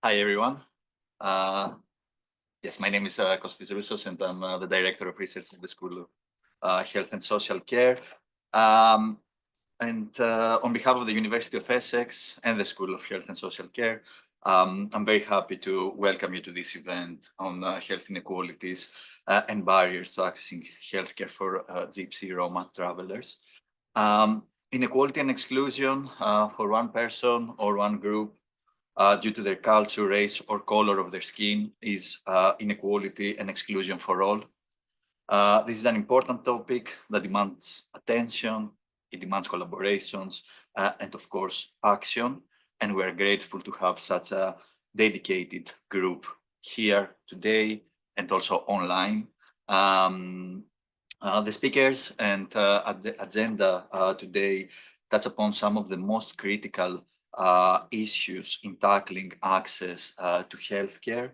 Hi, everyone. Yes, my name is Kostis Roussos, and I'm the Director of Research at the School of Health and Social Care. On behalf of the University of Essex and the School of Health and Social Care, I'm very happy to welcome you to this event on health inequalities and barriers to accessing healthcare for Gypsy Roma travelers. Inequality and exclusion for one person or one group due to their culture, race, or color of their skin is inequality and exclusion for all. This is an important topic that demands attention, it demands collaborations, and of course, action. And we're grateful to have such a dedicated group here today and also online. The speakers and the agenda today touch upon some of the most critical issues in tackling access to healthcare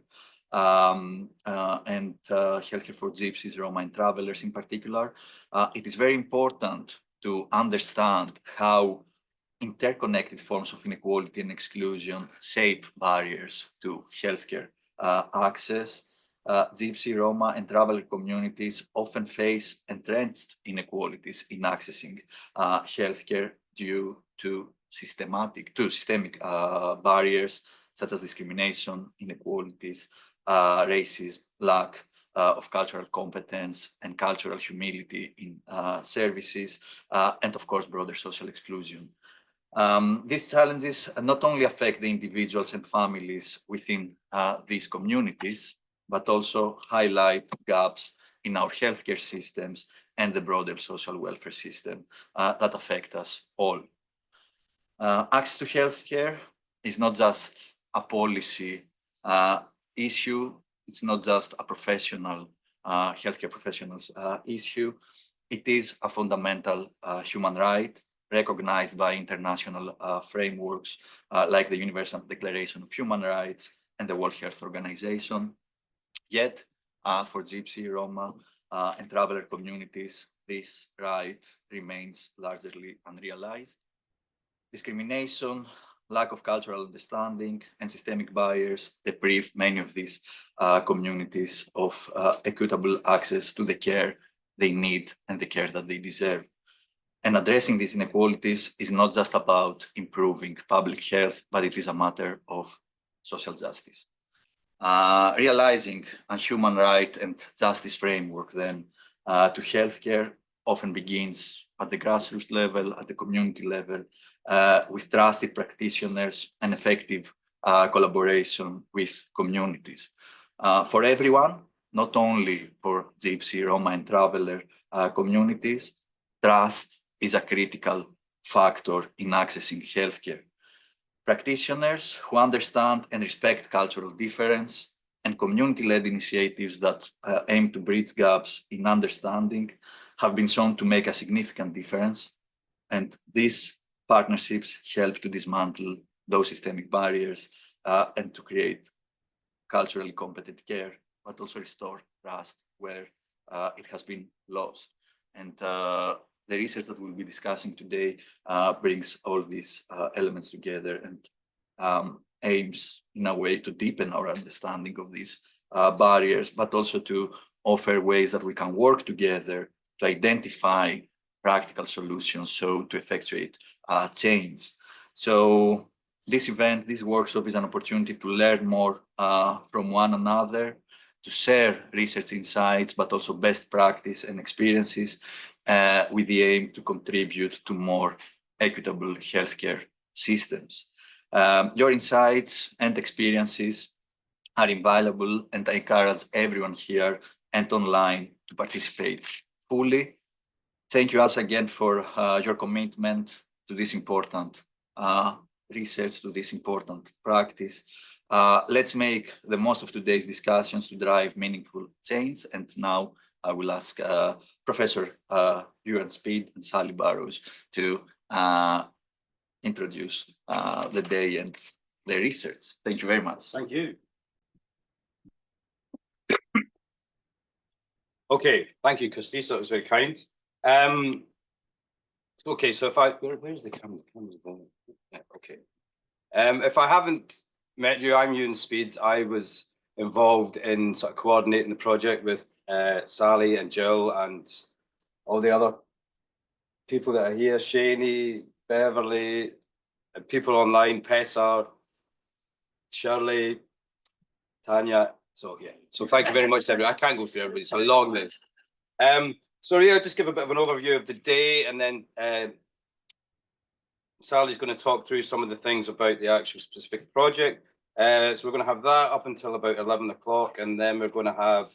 and healthcare for Gypsies, Roma, and travelers in particular. It is very important to understand how interconnected forms of inequality and exclusion shape barriers to healthcare access. Gypsy, Roma, and traveler communities often face entrenched inequalities in accessing healthcare due to systemic barriers such as discrimination, inequalities, racism, lack of cultural competence and cultural humility in services, and of course, broader social exclusion. These challenges not only affect the individuals and families within these communities, but also highlight gaps in our healthcare systems and the broader social welfare system that affect us all. Access to healthcare is not just a policy issue, it's not just a professional, healthcare professionals issue, it is a fundamental human right recognized by international frameworks like the Universal Declaration of Human Rights and the World Health Organization. Yet, for Gypsy, Roma, and traveler communities, this right remains largely unrealized. Discrimination, lack of cultural understanding, and systemic barriers deprive many of these communities of equitable access to the care they need and the care that they deserve. And addressing these inequalities is not just about improving public health, but it is a matter of social justice. Realizing a human right and justice framework then to healthcare often begins at the grassroots level, at the community level, with trusted practitioners and effective collaboration with communities. For everyone, not only for Gypsy, Roma, and traveler communities, trust is a critical factor in accessing healthcare. Practitioners who understand and respect cultural difference and community-led initiatives that aim to bridge gaps in understanding have been shown to make a significant difference. And these partnerships help to dismantle those systemic barriers and to create culturally competent care, but also restore trust where it has been lost. And the research that we'll be discussing today brings all these elements together and aims in a way to deepen our understanding of these barriers, but also to offer ways that we can work together to identify practical solutions so to effectuate change. So this event, this workshop is an opportunity to learn more from one another, to share research insights, but also best practice and experiences with the aim to contribute to more equitable healthcare systems. Your insights and experiences are invaluable, and I encourage everyone here and online to participate fully. Thank you once again for your commitment to this important research, to this important practice. Let's make the most of today's discussions to drive meaningful change. And now I will ask Professor Ewan Speed and Sally Burrows to introduce the day and the research. Thank you very much. Thank you. Okay, thank you, Kostis. That was very kind. Okay, so if I where's the camera? Yeah, okay. If I haven't met you. I'm Ewan Speed. I was involved in sort of coordinating the project with Sally and Jill and all the other people that are here, Shaney, Beverly, and people online, Pessar, Shirley, Tanya. So yeah, so thank you very much, everybody. I can't go through everybody, it's a long list. So yeah, I'll just give a bit of an overview of the day, and then Sally's going to talk through some of the things about the actual specific project. So we're going to have that up until about 11 o'clock, and then we're going to have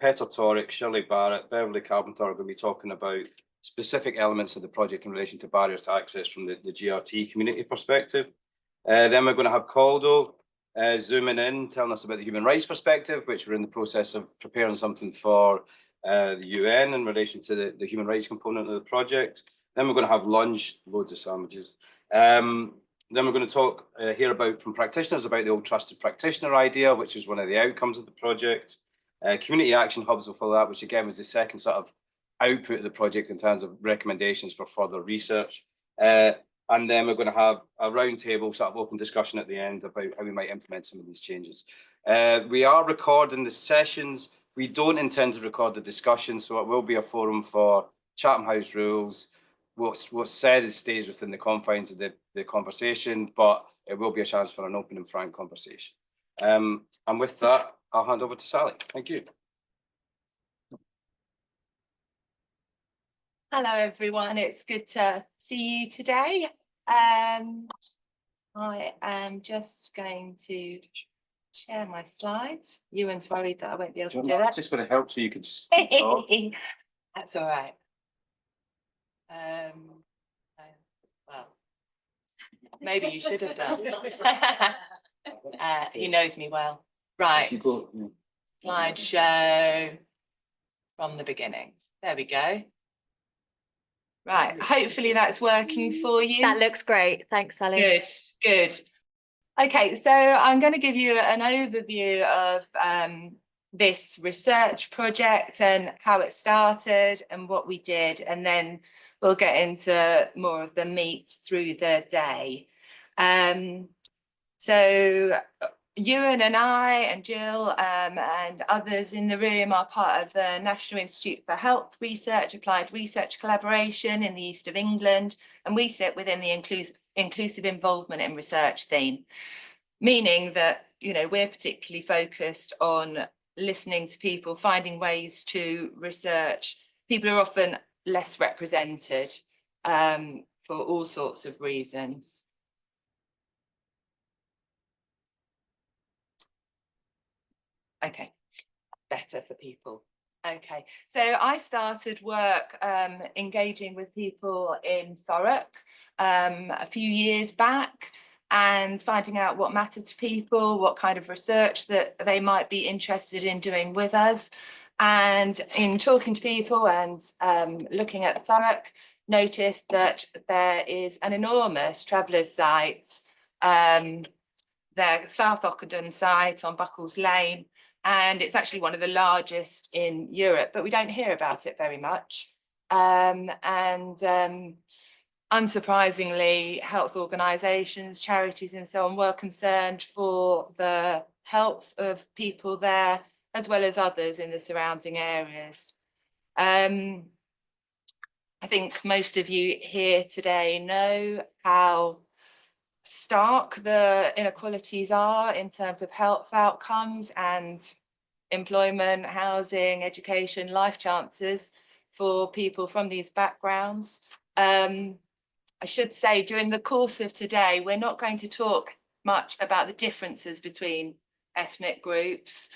Peter Torrick, Shirley Barrett, Beverly Carpenter are going to be talking about specific elements of the project in relation to barriers to access from the GRT community perspective. Then we're going to have Caldo zooming in, telling us about the human rights perspective, which we're in the process of preparing something for the UN in relation to the human rights component of the project. Then we're going to have lunch, loads of sandwiches. Then we're going to hear about from practitioners about the old trusted practitioner idea, which is one of the outcomes of the project. Community action hubs will follow that, which again was the second sort of output of the project in terms of recommendations for further research. And then we're going to have a roundtable sort of open discussion at the end about how we might implement some of these changes. We are recording the sessions. We don't intend to record the discussion, so it will be a forum for Chatham House rules. What's said stays within the confines of the conversation, but it will be a chance for an open and frank conversation. And with that, I'll hand over to Sally. Thank you. Hello, everyone. It's good to see you today. I am just going to share my slides. Ewan's worried that I won't be able to do that. It's just going to help so you can talk. That's all right. Well, maybe you should have done. He knows me well. Right. Slideshow from the beginning. There we go. Right. Hopefully that's working for you. That looks great. Thanks, Sally. Good, good. Okay, so I'm going to give you an overview of this research project and how it started and what we did, and then we'll get into more of the meat through the day. So Ewan and I and Jill and others in the room are part of the National Institute for Health Research, Applied Research Collaboration in the East of England, and we sit within the inclusive involvement in research theme, meaning that, you know, we're particularly focused on listening to people, finding ways to research. People are often less represented for all sorts of reasons. Okay, better for people. Okay, so I started work engaging with people in Thurrock a few years back and finding out what mattered to people, what kind of research that they might be interested in doing with us. And in talking to people and looking at Thurrock, noticed that there is an enormous travellers site, their South Ockenden site on Buckles Lane, and it's actually one of the largest in Europe, but we don't hear about it very much. Unsurprisingly, health organisations, charities and so on were concerned for the health of people there, as well as others in the surrounding areas. I think most of you here today know how stark the inequalities are in terms of health outcomes and employment, housing, education, life chances for people from these backgrounds. I should say during the course of today, we're not going to talk much about the differences between ethnic groups.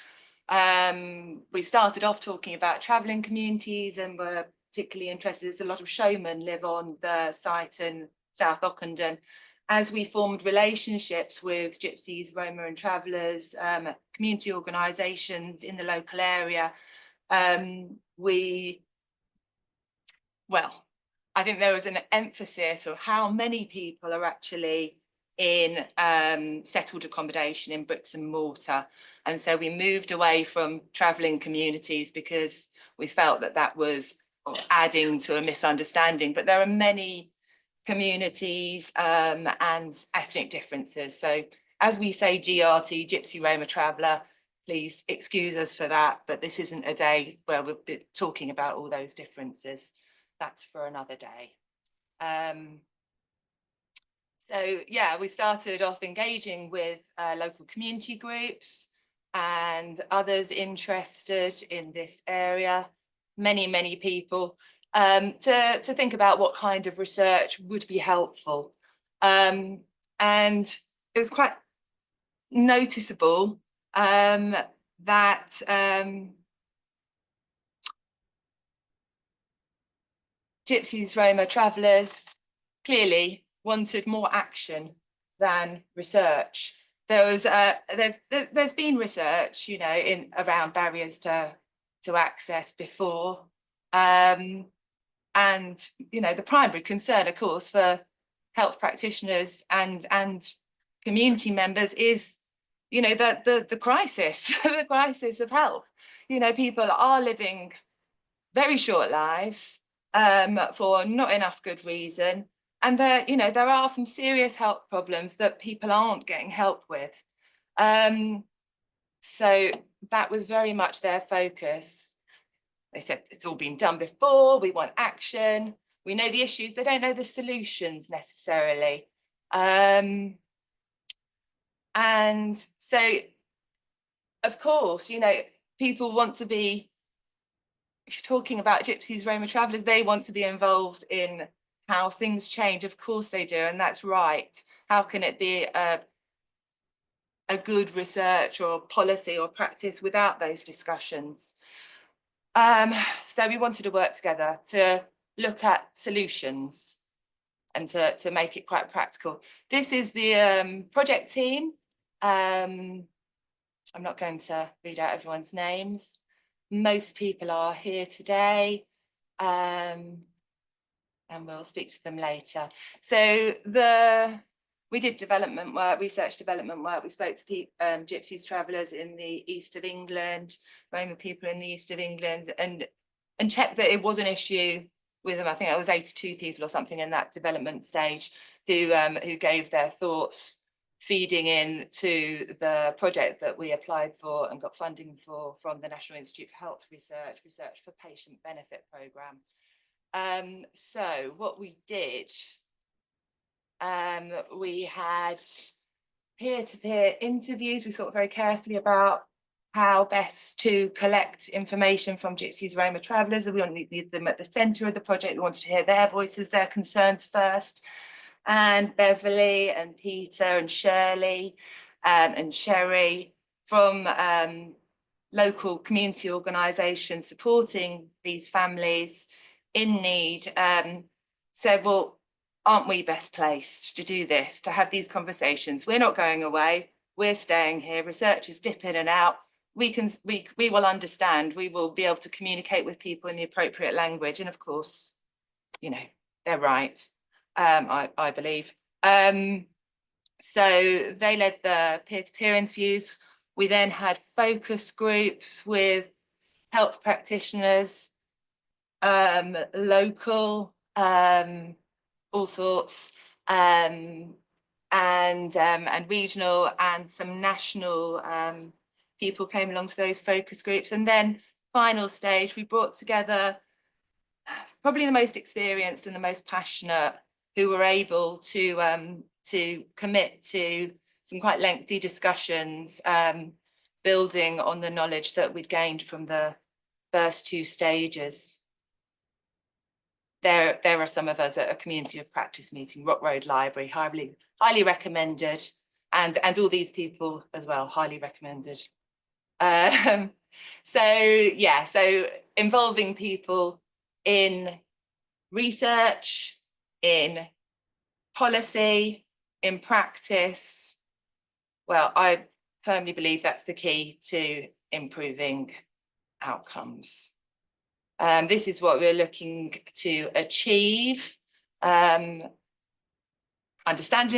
We started off talking about travelling communities and we're particularly interested, there's a lot of showmen live on the site in South Ockenden. As we formed relationships with Gypsies, Roma and Travellers, community organisations in the local area, I think there was an emphasis of how many people are actually in settled accommodation in bricks and mortar. And so we moved away from travelling communities because we felt that that was adding to a misunderstanding. But there are many communities and ethnic differences. So as we say GRT, Gypsy Roma Traveller, please excuse us for that, but this isn't a day where we'll be talking about all those differences. That's for another day. So yeah, we started off engaging with local community groups and others interested in this area, many people, to think about what kind of research would be helpful. And it was quite noticeable that Gypsies, Roma Travellers clearly wanted more action than research. There was there's been research, you know, in around barriers to access before, and you know, the primary concern, of course, for health practitioners and community members is, you know, the crisis, the crisis of health. You know, people are living very short lives for not enough good reason. And there, you know, there are some serious health problems that people aren't getting help with. So that was very much their focus. They said it's all been done before, we want action. We know the issues, they don't know the solutions necessarily. And so, of course, you know, people want to be, if you're talking about Gypsies, Roma Travellers, they want to be involved in how things change. Of course they do, and that's right. How can it be a good research or policy or practice without those discussions? So we wanted to work together to look at solutions and to make it quite practical. This is the project team. I'm not going to read out everyone's names. Most people are here today, and we'll speak to them later. So we did development work, research development work. We spoke to Gypsies travellers in the east of England, Roma people in the east of England, and checked that it was an issue with them. I think it was 82 people or something in that development stage who gave their thoughts, feeding in to the project that we applied for and got funding for from the National Institute for Health Research for Patient Benefit Programme. So what we did, we had peer-to-peer interviews. We thought very carefully about how best to collect information from Gypsies, Roma Travellers. We wanted to need them at the centre of the project. We wanted to hear their voices, their concerns first. And Beverly and Peter and Shirley and Sherry from local community organisations supporting these families in need said, well, aren't we best placed to do this, to have these conversations? We're not going away, we're staying here, researchers dip in and out. We will understand, we will be able to communicate with people in the appropriate language. And of course, you know, they're right, I believe. So they led the peer-to-peer interviews. We then had focus groups with health practitioners, local, all sorts, and regional, and some national people came along to those focus groups. And then final stage, we brought together probably the most experienced and the most passionate, who were able to commit to some quite lengthy discussions, building on the knowledge that we'd gained from the first two stages. There are some of us at a community of practice meeting, Rock Road Library, highly recommended, and all these people as well, highly recommended. So yeah, so involving people in research, in policy, in practice. Well, I firmly believe that's the key to improving outcomes. This is what we're looking to achieve. Understanding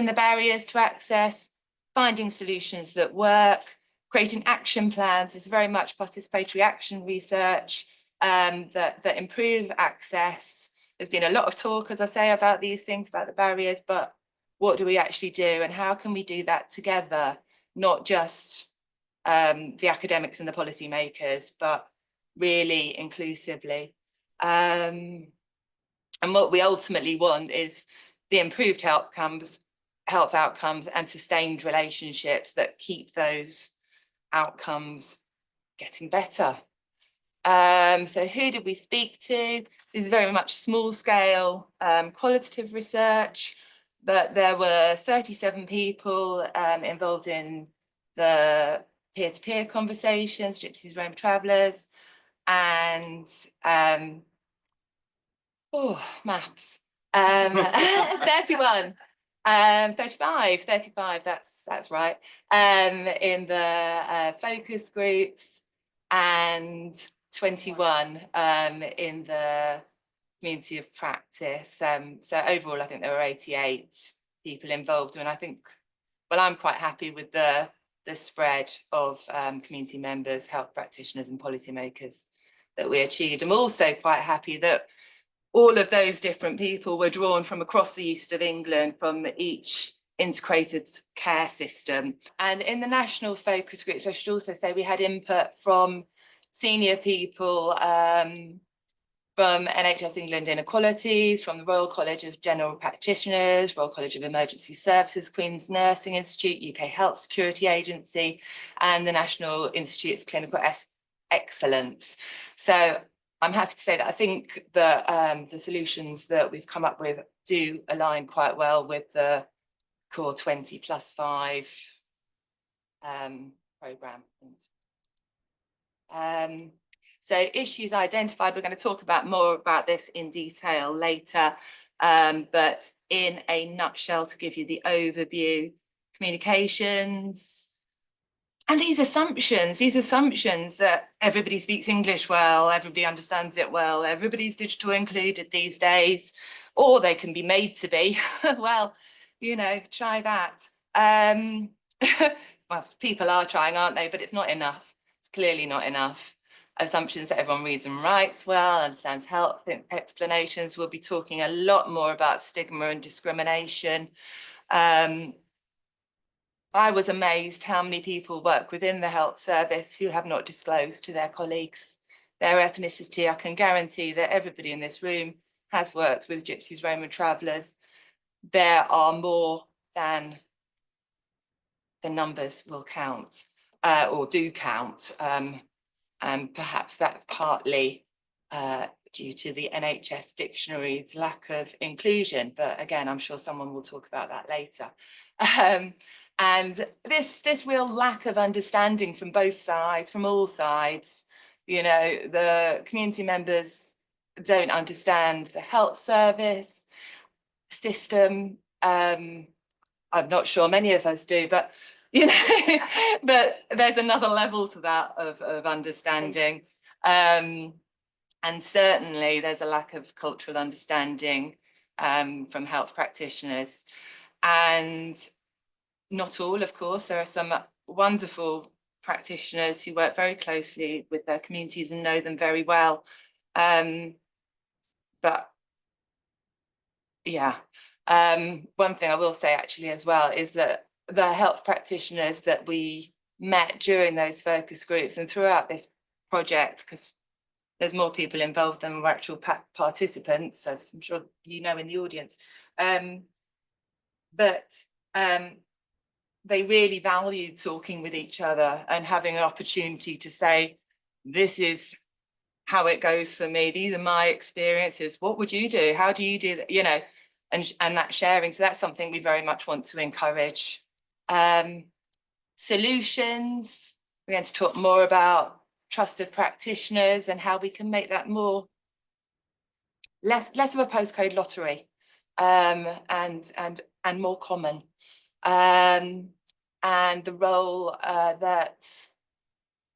the barriers to access, finding solutions that work, creating action plans. Is very much participatory action research that improve access. There's been a lot of talk, as I say, about these things, about the barriers, but what do we actually do, and how can we do that together, not just the academics and the policymakers, but really inclusively. And what we ultimately want is the improved health outcomes and sustained relationships that keep those outcomes getting better. So who did we speak to? This is very much small scale qualitative research, but there were 37 people involved in the peer-to-peer conversations, Gypsies, Roma Travellers, and maths, 31. 35, that's right, in the focus groups, and 21 in the community of practice. So overall, I think there were 88 people involved, and I think, well, I'm quite happy with the spread of community members, health practitioners and policymakers that we achieved. I'm also quite happy that all of those different people were drawn from across the east of England, from each integrated care system. And in the national focus groups, I should also say we had input from senior people from NHS England Inequalities, from the Royal College of General Practitioners, Royal College of Emergency Services, Queen's Nursing Institute, UK Health Security Agency, and the National Institute of Clinical Excellence. So I'm happy to say that I think that the solutions that we've come up with do align quite well with the core 20+5 programme. So issues identified, we're going to talk about more about this in detail later, but in a nutshell, to give you the overview: communications, and these assumptions that everybody speaks English well, everybody understands it well, everybody's digital included these days, or they can be made to be. Well, you know, try that. Well, people are trying, aren't they? But it's not enough. It's clearly not enough. Assumptions that everyone reads and writes well, understands health explanations. We'll be talking a lot more about stigma and discrimination. I was amazed how many people work within the health service who have not disclosed to their colleagues their ethnicity. I can guarantee that everybody in this room has worked with Gypsies, Roma Travellers. There are more than the numbers will count, or do count. And perhaps that's partly due to the NHS dictionary's lack of inclusion. But again, I'm sure someone will talk about that later. And this real lack of understanding from both sides, from all sides, you know, the community members don't understand the health service system. I'm not sure many of us do, but you know, but there's another level to that of understanding. And certainly there's a lack of cultural understanding from health practitioners. And not all, of course, there are some wonderful practitioners who work very closely with their communities and know them very well. But yeah, one thing I will say actually as well is that the health practitioners that we met during those focus groups and throughout this project, because there's more people involved than were actual participants, as I'm sure you know in the audience, but they really valued talking with each other and having an opportunity to say, this is how it goes for me, these are my experiences, what would you do, how do you do that, you know, and that sharing. So that's something we very much want to encourage. Solutions, we're going to talk more about trusted practitioners and how we can make that more less of a postcode lottery, and more common, and the role that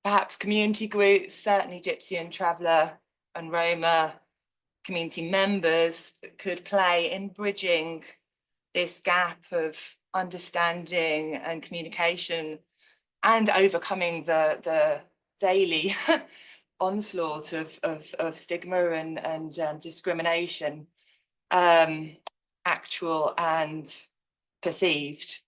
perhaps community groups, certainly Gypsy and Traveller and Roma community members, could play in bridging this gap of understanding and communication and overcoming the daily onslaught of stigma and discrimination, actual and perceived,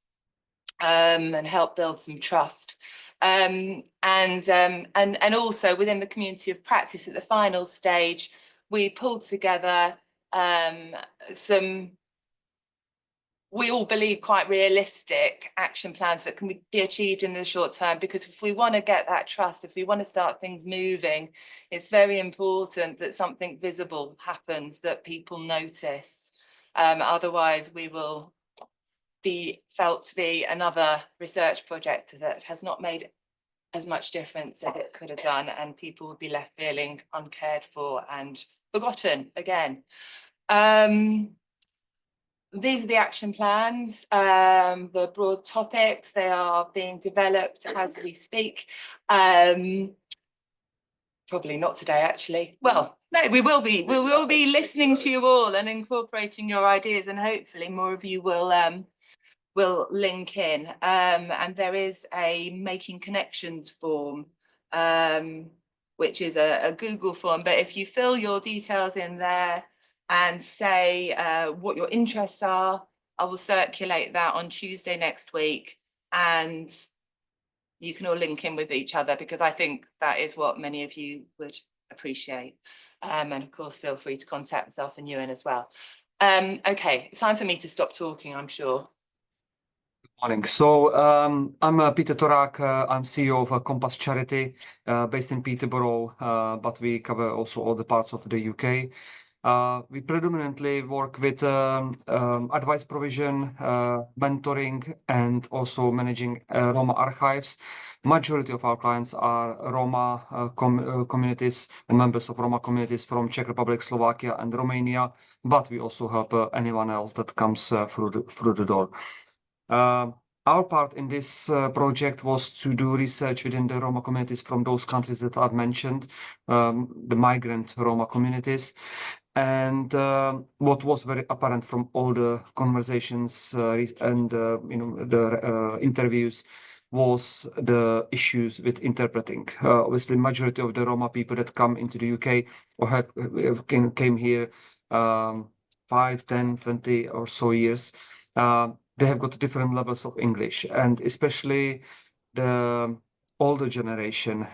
and help build some trust. And also within the community of practice at the final stage, we pulled together some, we all believe, quite realistic action plans that can be achieved in the short term, because if we want to get that trust, if we want to start things moving, it's very important that something visible happens, that people notice. Otherwise we will be felt to be another research project that has not made as much difference as it could have done, and people would be left feeling uncared for and forgotten again. These are the action plans, the broad topics. They are being developed as we speak. Probably not today, actually. Well, no, we will be listening to you all and incorporating your ideas, and hopefully more of you will link in. And there is a Making Connections form, which is a Google form, but if you fill your details in there and say what your interests are, I will circulate that on Tuesday next week, and you can all link in with each other, because I think that is what many of you would appreciate. And of course, feel free to contact myself and Ewan as well. Okay, it's time for me to stop talking, I'm sure. Morning. So I'm Peter Torak. I'm CEO of Compass Charity based in Peterborough, but we cover also all the parts of the UK. We predominantly work with advice provision, mentoring, and also managing Roma archives. Majority of our clients are Roma communities and members of Roma communities from Czech Republic, Slovakia, and Romania, but we also help anyone else that comes through the door. Our part in this project was to do research within the Roma communities from those countries that I've mentioned, the migrant Roma communities. And what was very apparent from all the conversations and the interviews was the issues with interpreting. Obviously, majority of the Roma people that come into the UK or came here 5, 10, 20 or so years, they have got different levels of English, and especially the older generation,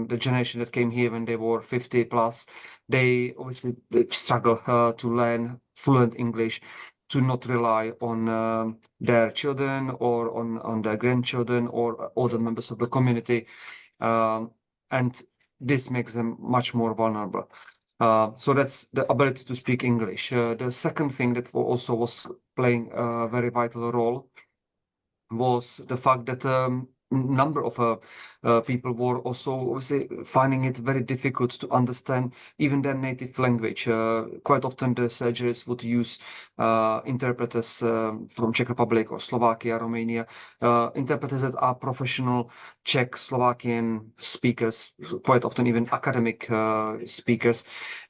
the generation that came here when they were 50 plus, they obviously struggle to learn fluent English, to not rely on their children or on their grandchildren or other members of the community. And this makes them much more vulnerable. So that's the ability to speak English. The second thing that also was playing a very vital role was the fact that number of people were also obviously finding it very difficult to understand even their native language. Quite often the surgeries would use interpreters from Czech Republic or Slovakia, Romania, interpreters that are professional Czech, Slovakian speakers, quite often even academic speakers.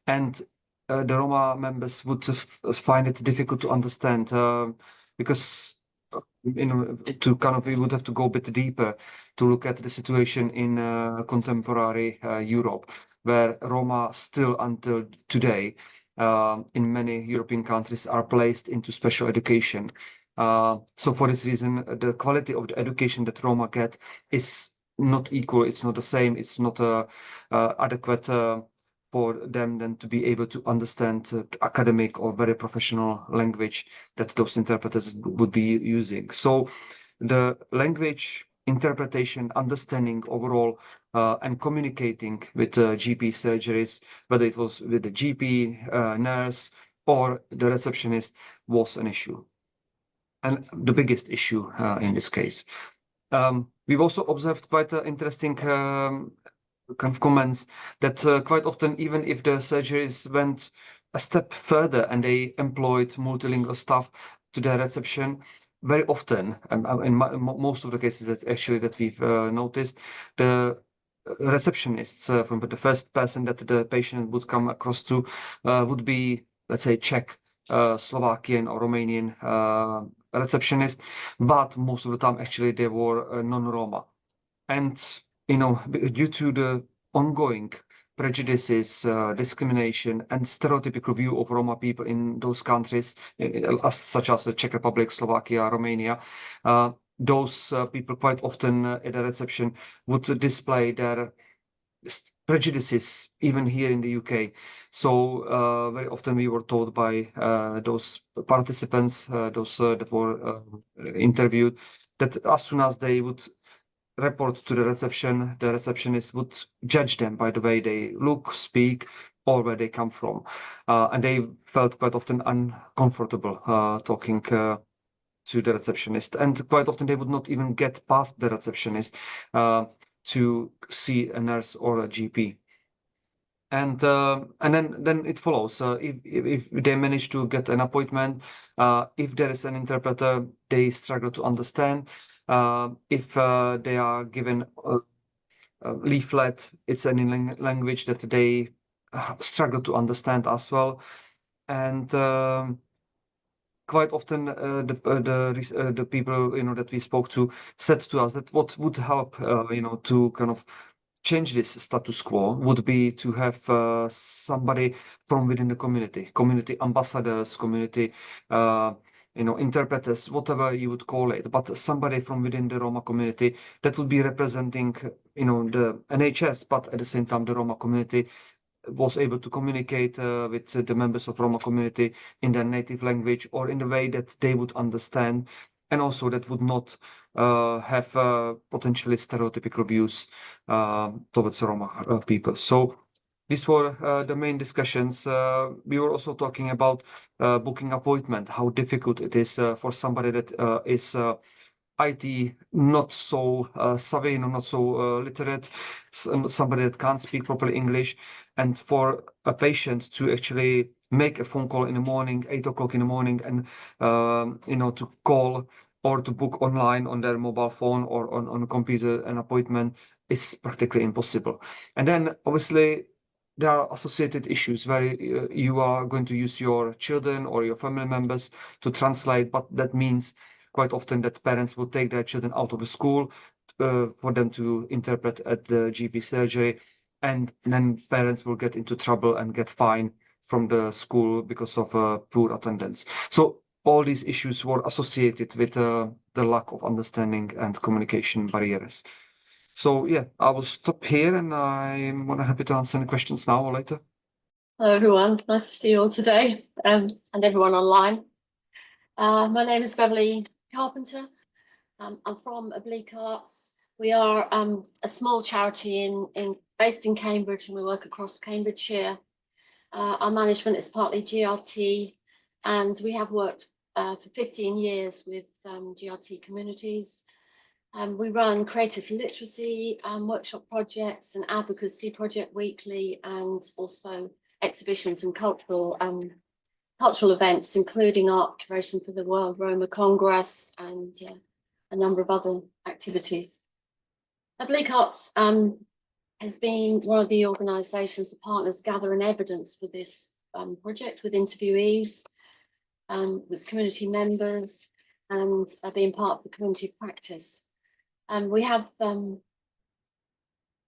And the Roma members would find it difficult to understand because to kind of, we would have to go a bit deeper to look at the situation in contemporary Europe, where Roma still until today in many European countries are placed into special education. So for this reason, the quality of the education that Roma get is not equal, it's not the same, it's not adequate for them then to be able to understand academic or very professional language that those interpreters would be using. So the language interpretation, understanding overall, and communicating with GP surgeries, whether it was with the GP, nurse, or the receptionist, was an issue. And the biggest issue in this case. We've also observed quite interesting kind of comments that quite often, even if the surgeries went a step further and they employed multilingual staff to their reception, very often, in most of the cases that we've noticed, the receptionists from the first person that the patient would come across to would be, let's say, Czech, Slovakian or Romanian receptionist, but most of the time actually they were non-Roma. And due to the ongoing prejudices, discrimination, and stereotypical view of Roma people in those countries, such as the Czech Republic, Slovakia, Romania. Those people quite often at the reception would display their prejudices even here in the UK. So very often we were told by those participants, those that were interviewed, that as soon as they would report to the receptionist would judge them by the way they look, speak, or where they come from. And they felt quite often uncomfortable talking to the receptionist. And quite often they would not even get past the receptionist to see a nurse or a GP. And then it follows. If they manage to get an appointment, if there is an interpreter, they struggle to understand. If they are given a leaflet, it's in language that they struggle to understand as well. And quite often the people that we spoke to said to us that what would help to kind of change this status quo would be to have somebody from within the community ambassadors, community interpreters, whatever you would call it, but somebody from within the Roma community that would be representing the NHS, but at the same time the Roma community was able to communicate with the members of Roma community in their native language or in the way that they would understand, and also that would not have potentially stereotypical views towards Roma people. So these were the main discussions. We were also talking about booking appointment, how difficult it is for somebody that is IT not so savvy, not so literate, somebody that can't speak properly English, and for a patient to actually make a phone call in the morning, 8 o'clock in the morning, and to call or to book online on their mobile phone or on a computer an appointment is practically impossible. And then obviously there are associated issues where you are going to use your children or your family members to translate, but that means quite often that parents will take their children out of the school for them to interpret at the GP surgery, and then parents will get into trouble and get fined from the school because of poor attendance. So all these issues were associated with the lack of understanding and communication barriers. So yeah, I will stop here, and I'm more than happy to answer any questions now or later. Hello everyone, nice to see you all today and everyone online. My name is Beverly Carpenter. I'm from Oblique Arts. We are a small charity based in Cambridge, and we work across Cambridgeshire. Our management is partly GRT, and we have worked for 15 years with GRT communities. We run creative literacy workshop projects and advocacy project weekly, and also exhibitions and cultural events, including art curation for the World Roma Congress and a number of other activities. Oblique Arts has been one of the organisations, the partners gathering evidence for this project with interviewees, with community members, and being part of the community practice. We have,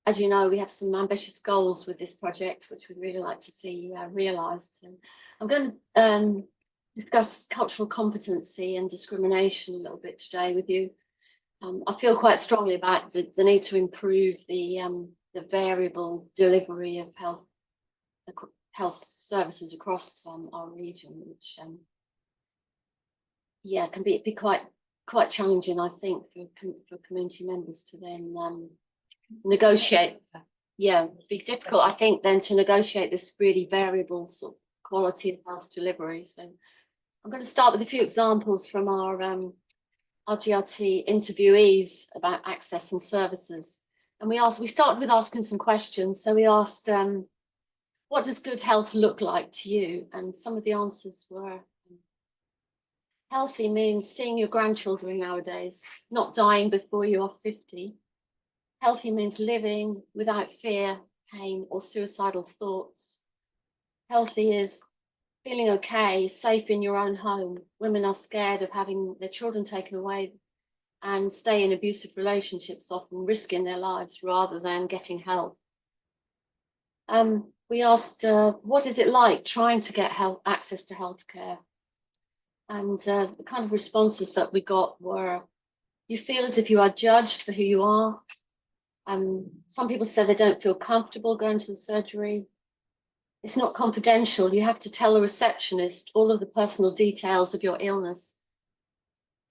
as you know, we have some ambitious goals with this project, which we'd really like to see realised. So I'm going to discuss cultural competency and discrimination a little bit today with you. I feel quite strongly about the need to improve the variable delivery of health services across our region, which can be quite challenging, I think, for community members to then negotiate. Yeah, it'd be difficult, I think, then to negotiate this really variable sort of quality of health delivery. So I'm going to start with a few examples from our GRT interviewees about access and services. And we started with asking some questions. So we asked, what does good health look like to you? And some of the answers were, healthy means seeing your grandchildren nowadays, not dying before you are 50. Healthy means living without fear, pain, or suicidal thoughts. Healthy is feeling okay, safe in your own home. Women are scared of having their children taken away and stay in abusive relationships, often risking their lives rather than getting help. We asked, what is it like trying to get access to healthcare? And the kind of responses that we got were, you feel as if you are judged for who you are. Some people said they don't feel comfortable going to the surgery. It's not confidential. You have to tell the receptionist all of the personal details of your illness.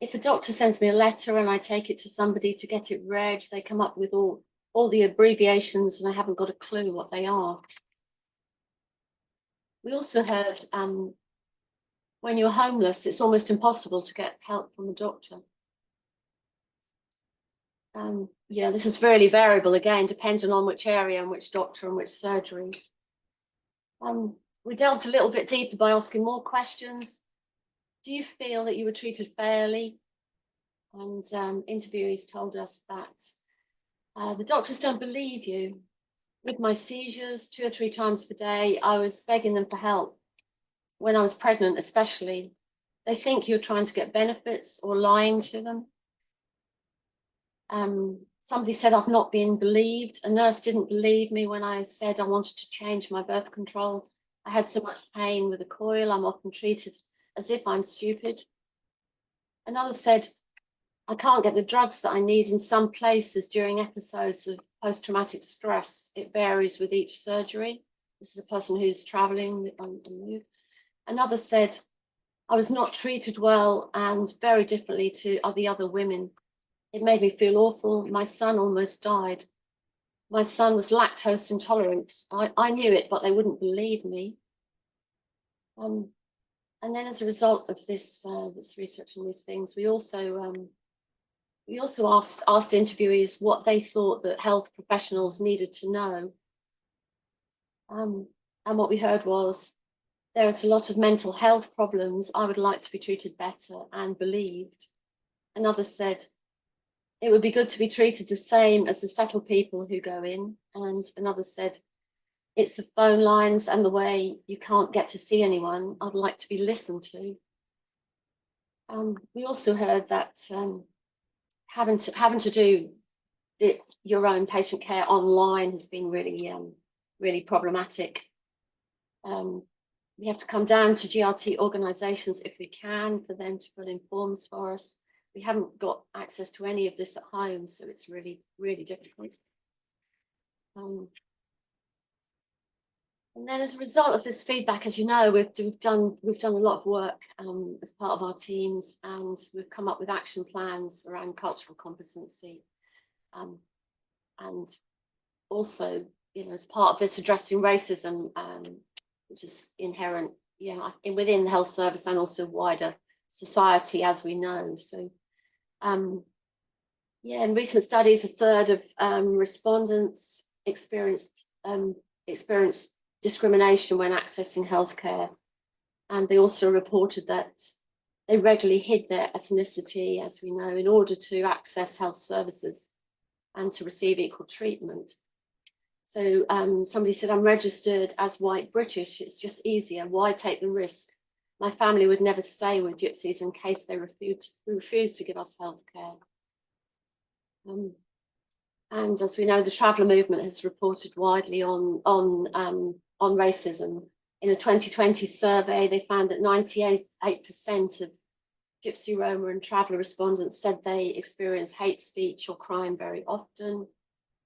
If a doctor sends me a letter and I take it to somebody to get it read, they come up with all the abbreviations and I haven't got a clue what they are. We also heard when you're homeless, it's almost impossible to get help from a doctor. Yeah, this is really variable again, depending on which area and which doctor and which surgery. We delved a little bit deeper by asking more questions. Do you feel that you were treated fairly? And interviewees told us that the doctors don't believe you. With my seizures 2 or 3 times per day, I was begging them for help. When I was pregnant, especially, they think you're trying to get benefits or lying to them. Somebody said I've not been believed. A nurse didn't believe me when I said I wanted to change my birth control. I had so much pain with a coil. I'm often treated as if I'm stupid. Another said, I can't get the drugs that I need in some places during episodes of post-traumatic stress. It varies with each surgery. This is a person who's traveling on the move. Another said, I was not treated well and very differently to the other women. It made me feel awful. My son almost died. My son was lactose intolerant. I knew it, but they wouldn't believe me. And then as a result of this research and these things, we also asked interviewees what they thought that health professionals needed to know. And what we heard was, there is a lot of mental health problems. I would like to be treated better and believed. Another said, it would be good to be treated the same as the settled people who go in. And another said, it's the phone lines and the way you can't get to see anyone. I'd like to be listened to. We also heard that having to do your own patient care online has been really problematic. We have to come down to GRT organisations if we can for them to fill in forms for us. We haven't got access to any of this at home, so it's really, really difficult. And then as a result of this feedback, as you know, we've done a lot of work as part of our teams, and we've come up with action plans around cultural competency. And also, as part of this addressing racism, which is inherent, within the health service and also wider society, as we know. So, in recent studies, a third of respondents experienced discrimination when accessing healthcare, and they also reported that they regularly hid their ethnicity, as we know, in order to access health services and to receive equal treatment. So somebody said, I'm registered as white British, it's just easier, why take the risk? My family would never say we're gypsies in case they refuse to give us healthcare. And as we know, the traveller movement has reported widely on racism. In a 2020 survey, they found that 98% of Gypsy, Roma and traveller respondents said they experience hate speech or crime very often.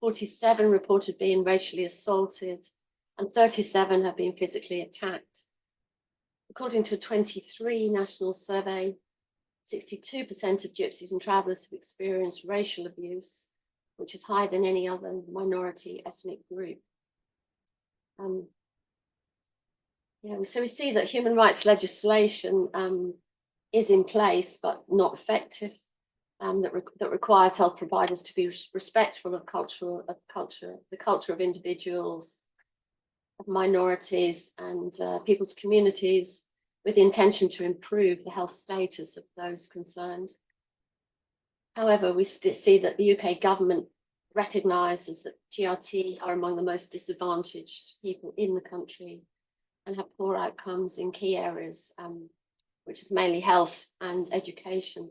47 reported being racially assaulted, and 37 have been physically attacked. According to a 23 national survey, 62% of gypsies and travellers have experienced racial abuse, which is higher than any other minority ethnic group. So we see that human rights legislation is in place, but not effective. That requires health providers to be respectful of the culture of individuals, of minorities and people's communities, with the intention to improve the health status of those concerned. However, we see that the UK government recognises that GRT are among the most disadvantaged people in the country and have poor outcomes in key areas, which is mainly health and education.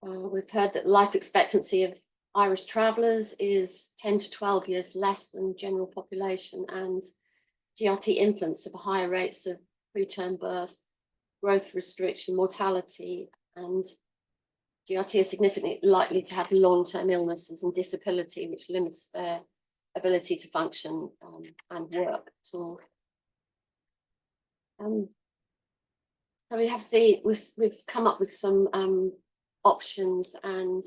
We've heard that life expectancy of Irish travellers is 10 to 12 years less than general population, and GRT infants have higher rates of preterm birth, growth restriction, mortality, and GRT are significantly likely to have long-term illnesses and disability, which limits their ability to function and work at all. So we've come up with some options, and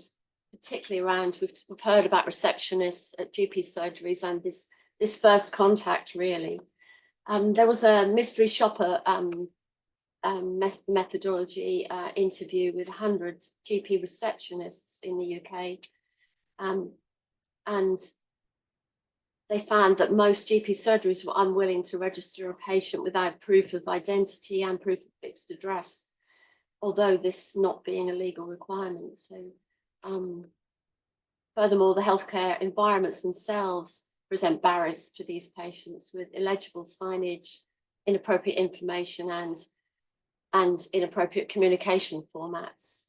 particularly around, we've heard about receptionists at GP surgeries and this first contact really. There was a mystery shopper methodology interview with 100 GP receptionists in the UK, and they found that most GP surgeries were unwilling to register a patient without proof of identity and proof of fixed address, although this not being a legal requirement. So furthermore, the healthcare environments themselves present barriers to these patients with illegible signage, inappropriate information, and inappropriate communication formats.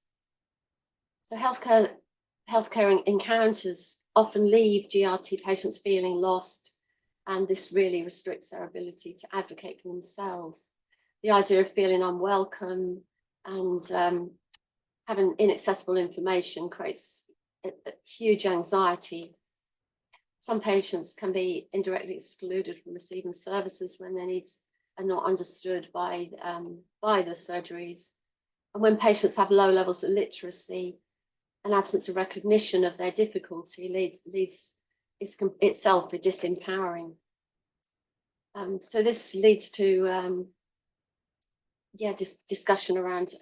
So healthcare encounters often leave GRT patients feeling lost, and this really restricts their ability to advocate for themselves. The idea of feeling unwelcome and having inaccessible information creates a huge anxiety. Some patients can be indirectly excluded from receiving services when their needs are not understood by the surgeries. And when patients have low levels of literacy, an absence of recognition of their difficulty leads itself to disempowering. So this leads to discussion around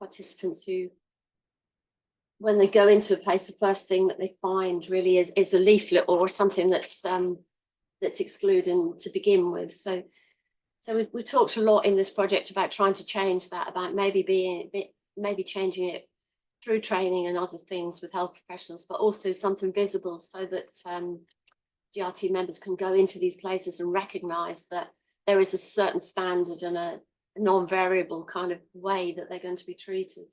participants who, when they go into a place, the first thing that they find really is a leaflet or something that's excluding to begin with. So we talked a lot in this project about trying to change that, about maybe changing it through training and other things with health professionals, but also something visible so that GRT members can go into these places and recognise that there is a certain standard and a non-variable kind of way that they're going to be treated.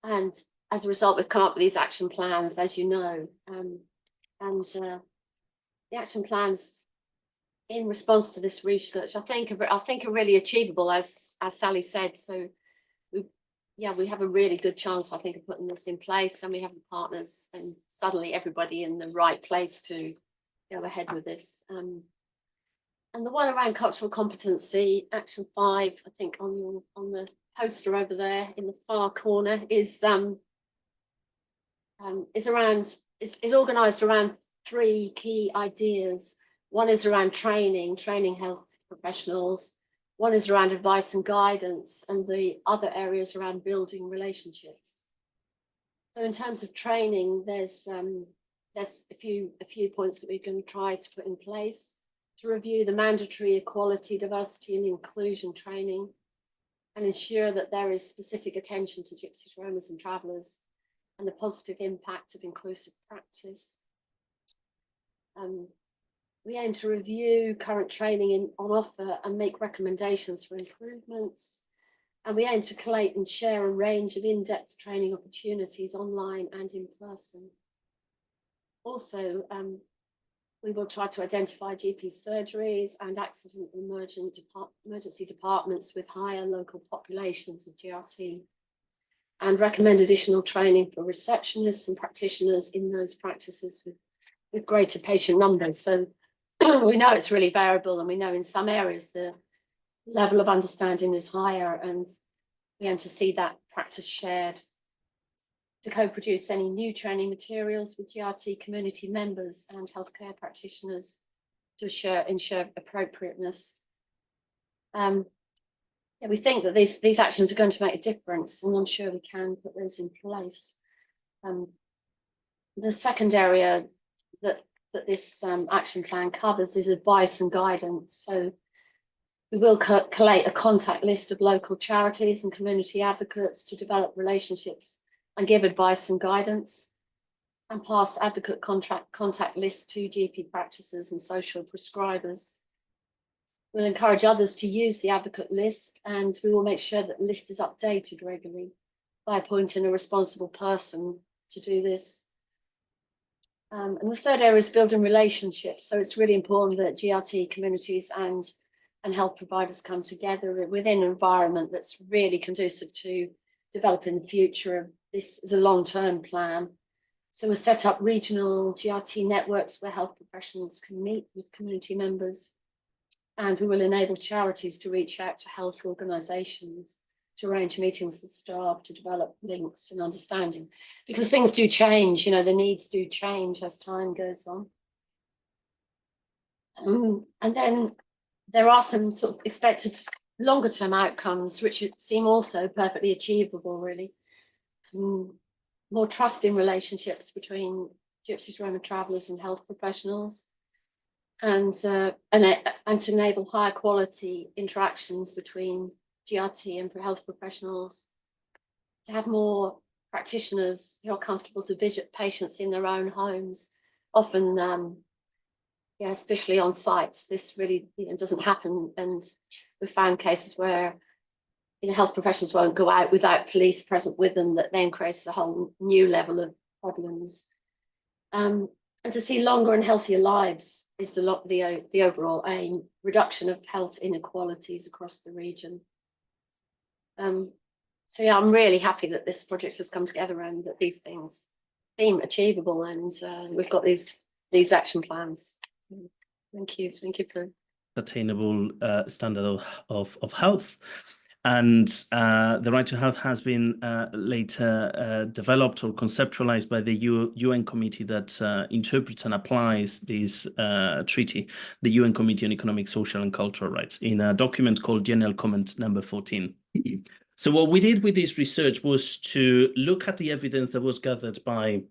And as a result, we've come up with these action plans, as you know, and the action plans in response to this research, I think are really achievable, as Sally said. So we have a really good chance, I think, of putting this in place, and we have the partners and suddenly everybody in the right place to go ahead with this. And the one around cultural competency, action 5, I think on the poster over there in the far corner, is organised around 3 key ideas. One is around training health professionals. One is around advice and guidance, and the other areas around building relationships. So in terms of training, there's a few points that we're going to try to put in place to review the mandatory equality, diversity and inclusion training, and ensure that there is specific attention to Gypsies, Romas and Travellers and the positive impact of inclusive practice. We aim to review current training on offer and make recommendations for improvements. And we aim to collate and share a range of in-depth training opportunities online and in person. Also, we will try to identify GP surgeries and accident and emergency departments with higher local populations of GRT, and recommend additional training for receptionists and practitioners in those practices with greater patient numbers. So we know it's really variable, and we know in some areas the level of understanding is higher, and we aim to see that practice shared. To co-produce any new training materials with GRT community members and healthcare practitioners to ensure appropriateness. We think that these actions are going to make a difference, and I'm sure we can put those in place. The second area that this action plan covers is advice and guidance. So we will collate a contact list of local charities and community advocates to develop relationships and give advice and guidance, and pass advocate contact lists to GP practices and social prescribers. We'll encourage others to use the advocate list, and we will make sure that the list is updated regularly by appointing a responsible person to do this. And the third area is building relationships. So it's really important that GRT communities and health providers come together within an environment that's really conducive to developing the future. This is a long-term plan. So we'll set up regional GRT networks where health professionals can meet with community members, and we will enable charities to reach out to health organisations to arrange meetings with staff to develop links and understanding, because things do change, you know, the needs do change as time goes on. And then there are some sort of expected longer term outcomes, which seem also perfectly achievable, really. More trusting relationships between Gypsies, Roma Travellers and health professionals, and to enable higher quality interactions between GRT and health professionals, to have more practitioners who are comfortable to visit patients in their own homes. Often, yeah, especially on sites, this really, you know, doesn't happen, and we've found cases where, you know, health professionals won't go out without police present with them. That then creates a whole new level of problems. And to see longer and healthier lives is the overall aim. Reduction of health inequalities across the region. So yeah, I'm really happy that this project has come together and that these things seem achievable, and we've got these action plans. Thank you for attainable standard of health. And the right to health has been later developed or conceptualized by the UN committee that interprets and applies this treaty, the UN Committee on Economic, Social and Cultural Rights, in a document called General Comment number 14. So what we did with this research was to look at the evidence that was gathered by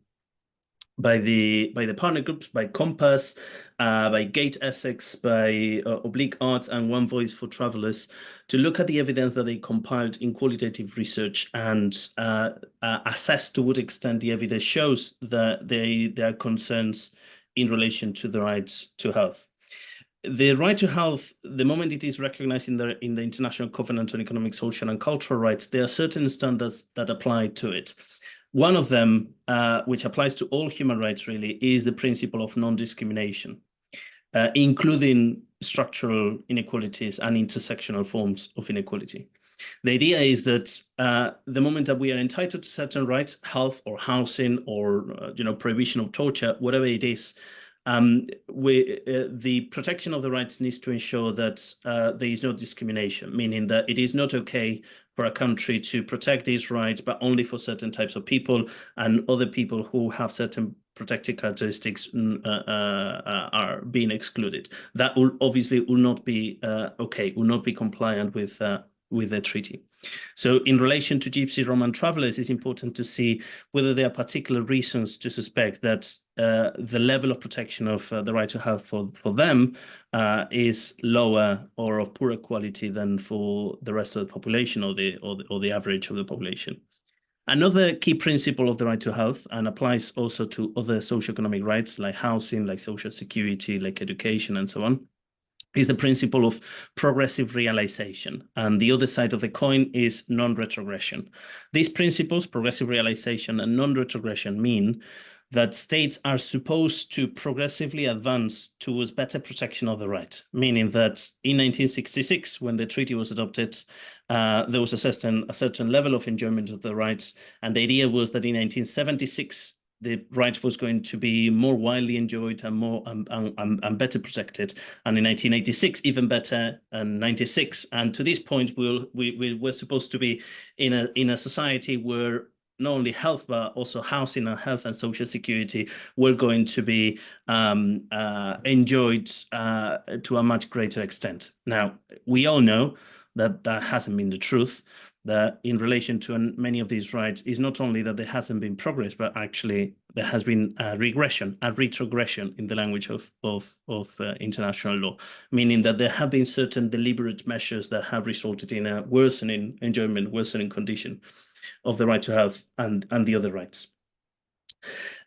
the partner groups, by Compass, by Gate Essex, by Oblique Arts and One Voice for Travellers, to look at the evidence that they compiled in qualitative research and assess to what extent the evidence shows that there are concerns in relation to the rights to health. The right to health, the moment it is recognized in the International Covenant on Economic, Social and Cultural Rights, there are certain standards that apply to it. One of them, which applies to all human rights really, is the principle of non-discrimination, including structural inequalities and intersectional forms of inequality. The idea is that the moment that we are entitled to certain rights, health or housing or prohibition of torture, whatever it is, the protection of the rights needs to ensure that there is no discrimination, meaning that it is not okay for a country to protect these rights, but only for certain types of people, and other people who have certain protected characteristics are being excluded. That will obviously not be okay, will not be compliant with the treaty. So in relation to Gypsy Roma Travellers, it's important to see whether there are particular reasons to suspect that the level of protection of the right to health for them is lower or of poorer quality than for the rest of the population or the average of the population. Another key principle of the right to health, and applies also to other socioeconomic rights like housing, like social security, like education and so on, is the principle of progressive realization. And the other side of the coin is non-retrogression. These principles, progressive realization and non-retrogression, mean that states are supposed to progressively advance towards better protection of the right, meaning that in 1966, when the treaty was adopted, there was a certain level of enjoyment of the rights. And the idea was that in 1976, the right was going to be more widely enjoyed and more and better protected, and in 1986 even better, and 96. And to this point, we were supposed to be in a society where not only health but also housing and health and social security were going to be enjoyed to a much greater extent. Now we all know that that hasn't been the truth. That in relation to many of these rights is not only that there hasn't been progress, but actually there has been a regression, a retrogression in the language of international law, meaning that there have been certain deliberate measures that have resulted in a worsening enjoyment, worsening condition of the right to health and the other rights.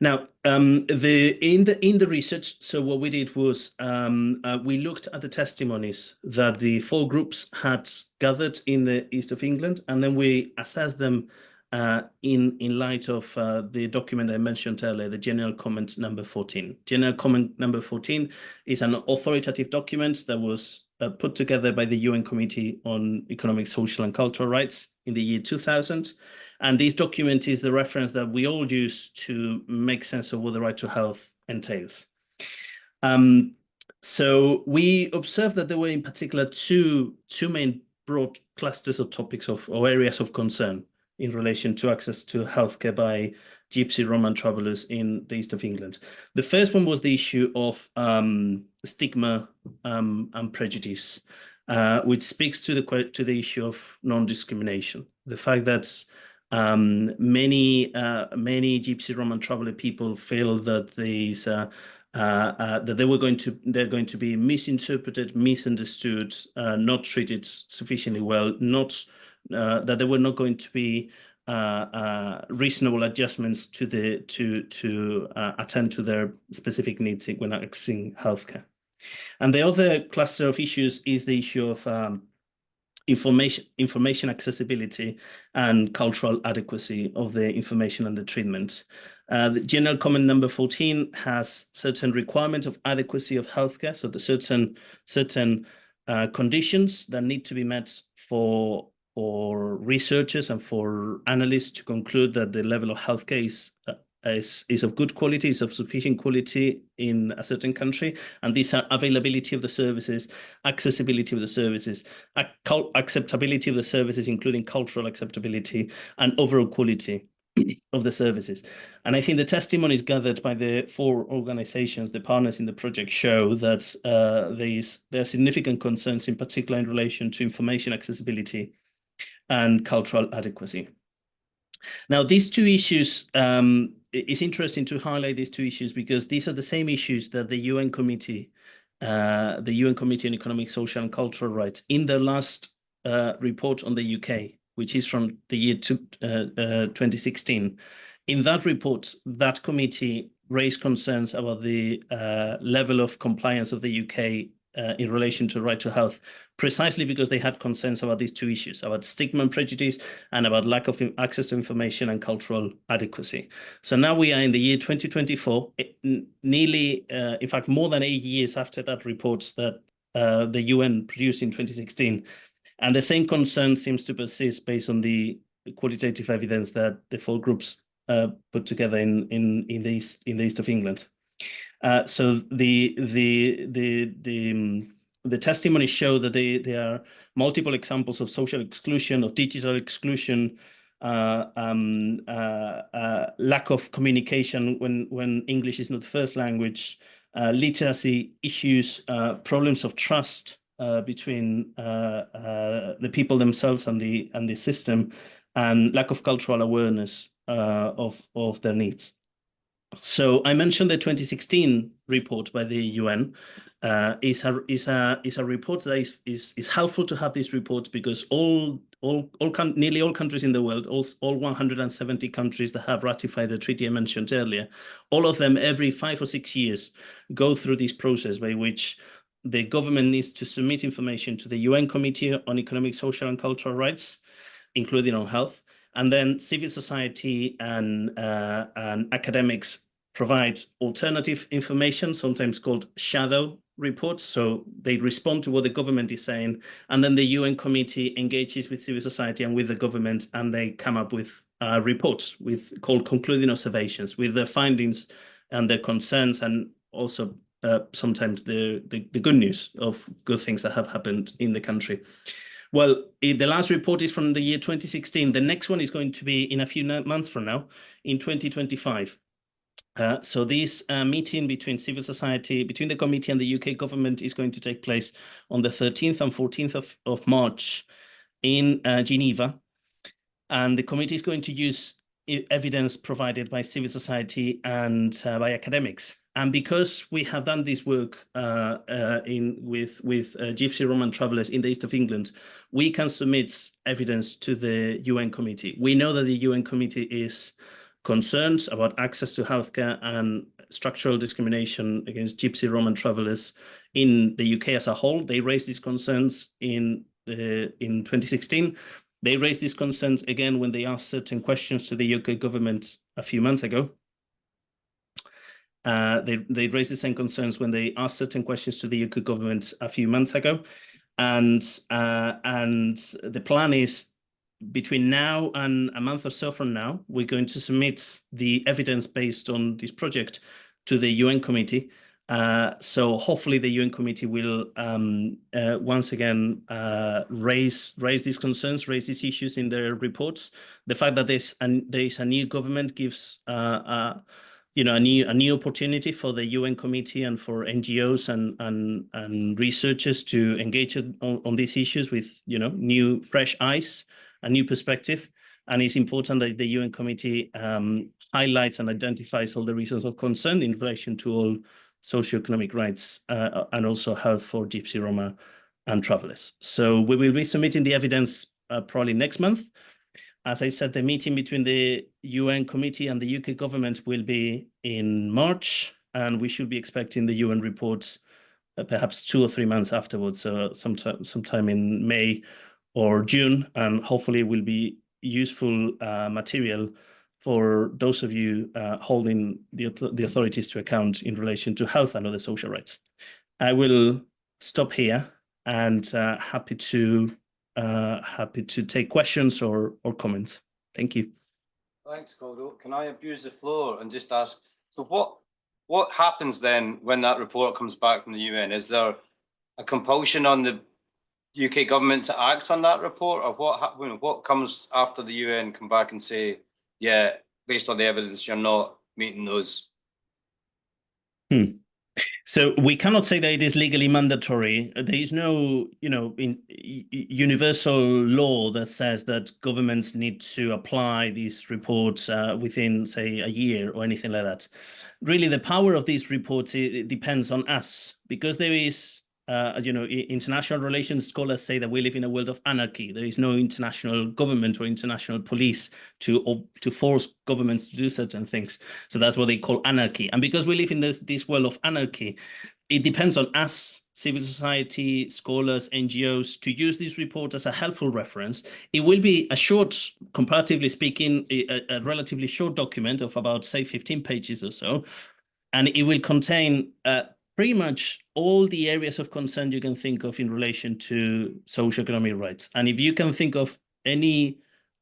Now, in the research, so what we did was we looked at the testimonies that the 4 groups had gathered in the east of England, and then we assessed them in light of the document I mentioned earlier, the General Comment number 14. General Comment number 14 is an authoritative document that was put together by the UN Committee on Economic, Social and Cultural Rights in the year 2000. And this document is the reference that we all use to make sense of what the right to health entails. So we observed that there were in particular two main broad clusters of topics or areas of concern in relation to access to healthcare by Gypsy Roma Travelers in the east of England. The first one was the issue of stigma and prejudice, which speaks to the issue of non-discrimination. The fact that many Gypsy Roma Traveller people feel that that they're going to be misinterpreted, misunderstood, not treated sufficiently well, that there were not going to be reasonable adjustments to attend to their specific needs when accessing healthcare. And the other cluster of issues is the issue of information accessibility and cultural adequacy of the information and the treatment. The General Comment number 14 has certain requirements of adequacy of healthcare, so the certain conditions that need to be met for researchers and for analysts to conclude that the level of healthcare is of good quality, is of sufficient quality in a certain country, and these are availability of the services, accessibility of the services, acceptability of the services, including cultural acceptability, and overall quality of the services. And I think the testimonies gathered by the 4 organizations, the partners in the project, show that there are significant concerns, in particular in relation to information accessibility and cultural adequacy. Now, these two issues, it's interesting to highlight these two issues because these are the same issues that the UN Committee on Economic, Social and Cultural Rights, in their last report on the UK, which is from the year 2016. In that report, that committee raised concerns about the level of compliance of the UK in relation to right to health, precisely because they had concerns about these two issues, about stigma and prejudice and about lack of access to information and cultural adequacy. So now we are in the year 2024, nearly, in fact, more than 8 years after that report that the UN produced in 2016. And the same concern seems to persist based on the qualitative evidence that the 4 groups put together in the east of England. So the testimonies show that there are multiple examples of social exclusion, of digital exclusion, lack of communication when English is not the first language, literacy issues, problems of trust between the people themselves and the system, and lack of cultural awareness of their needs. So I mentioned the 2016 report by the UN. Is a report that is helpful to have these reports because nearly all countries in the world, all 170 countries that have ratified the treaty I mentioned earlier, all of them every 5 or 6 years go through this process by which the government needs to submit information to the UN Committee on Economic, Social and Cultural Rights, including on health, and then civil society and academics provide alternative information, sometimes called shadow reports. So they respond to what the government is saying, and then the UN Committee engages with civil society and with the government, and they come up with reports called concluding observations with their findings and their concerns, and also sometimes the good news of good things that have happened in the country. Well, the last report is from the year 2016. The next one is going to be in a few months from now, in 2025. So this meeting between civil society, between the committee and the UK government is going to take place on the 13th and 14th of March in Geneva. And the committee is going to use evidence provided by civil society and by academics. And because we have done this work with Gypsy Roma Travelers in the east of England, we can submit evidence to the UN committee. We know that the UN committee is concerned about access to healthcare and structural discrimination against Gypsy Roma Travelers in the UK as a whole. They raised these concerns in 2016. They raised these concerns again when they asked certain questions to the UK government a few months ago. They raised the same concerns when they asked certain questions to the UK government a few months ago. And the plan is between now and a month or so from now, we're going to submit the evidence based on this project to the UN committee. So hopefully the UN committee will once again raise these concerns, raise these issues in their reports. The fact that there is a new government gives a new opportunity for the UN committee and for NGOs and researchers to engage on these issues with new fresh eyes, a new perspective. And it's important that the UN committee highlights and identifies all the reasons of concern in relation to all socioeconomic rights and also health for Gypsy, Roma and travelers. So we will be submitting the evidence probably next month. As I said, the meeting between the UN committee and the UK government will be in March, and we should be expecting the UN reports perhaps 2 or 3 months afterwards, so sometime in May or June, and hopefully will be useful material for those of you holding the authorities to account in relation to health and other social rights. I will stop here and happy to take questions or comments. Thank you. Thanks, Caldo. Can I abuse the floor and just ask, so what happens then when that report comes back from the UN? Is there a compulsion on the UK government to act on that report, or what comes after the UN come back and say, yeah, based on the evidence, you're not meeting those? So we cannot say that it is legally mandatory. There is no, universal law that says that governments need to apply these reports within, say, a year or anything like that. Really, the power of these reports, it depends on us, because there is, international relations scholars say that we live in a world of anarchy. There is no international government or international police to force governments to do certain things. So that's what they call anarchy. And because we live in this world of anarchy, it depends on us, civil society, scholars, NGOs, to use this report as a helpful reference. It will be a short, comparatively speaking, a relatively short document of about, say, 15 pages or so. And it will contain pretty much all the areas of concern you can think of in relation to socioeconomic rights. And if you can think of any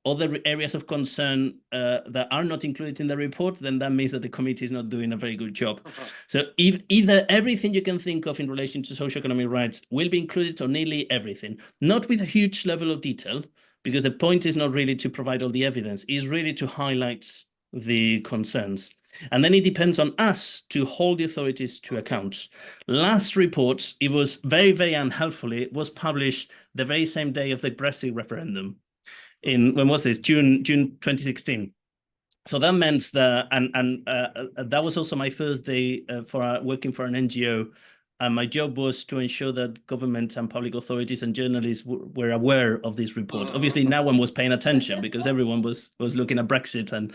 other areas of concern that are not included in the report, then that means that the committee is not doing a very good job. So either everything you can think of in relation to socioeconomic rights will be included, or nearly everything, not with a huge level of detail, because the point is not really to provide all the evidence, it's really to highlight the concerns. And then it depends on us to hold the authorities to account. Last report, it was very, very unhelpfully, was published the very same day of the Brexit referendum. When was this? June 2016. So that meant that, and that was also my first day for working for an NGO. And my job was to ensure that government and public authorities and journalists were aware of this report. Obviously, no one was paying attention because everyone was looking at Brexit and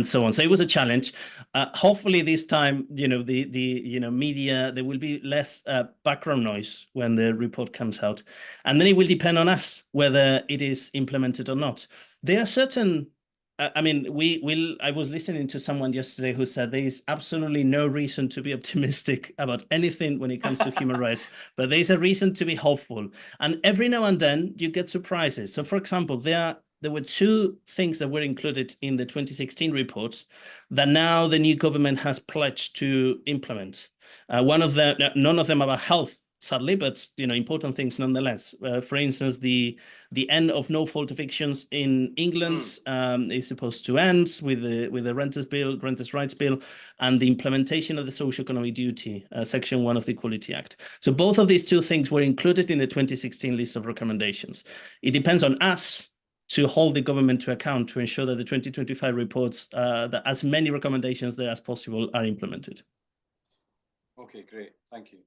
so on. So it was a challenge. Hopefully this time, the media, there will be less background noise when the report comes out. And then it will depend on us whether it is implemented or not. There are certain, I was listening to someone yesterday who said there is absolutely no reason to be optimistic about anything when it comes to human rights, but there is a reason to be hopeful. And every now and then you get surprises. So for example, there were 2 things that were included in the 2016 report that now the new government has pledged to implement. One of them, none of them about health, sadly, but important things nonetheless. For instance, the end of no-fault evictions in England is supposed to end with the Renters' Rights Bill, and the implementation of the socio-economic duty, Section 1 of the Equality Act. So both of these 2 things were included in the 2016 list of recommendations. It depends on us to hold the government to account to ensure that the 2025 reports, that as many recommendations there as possible are implemented. Okay, great. Thank you.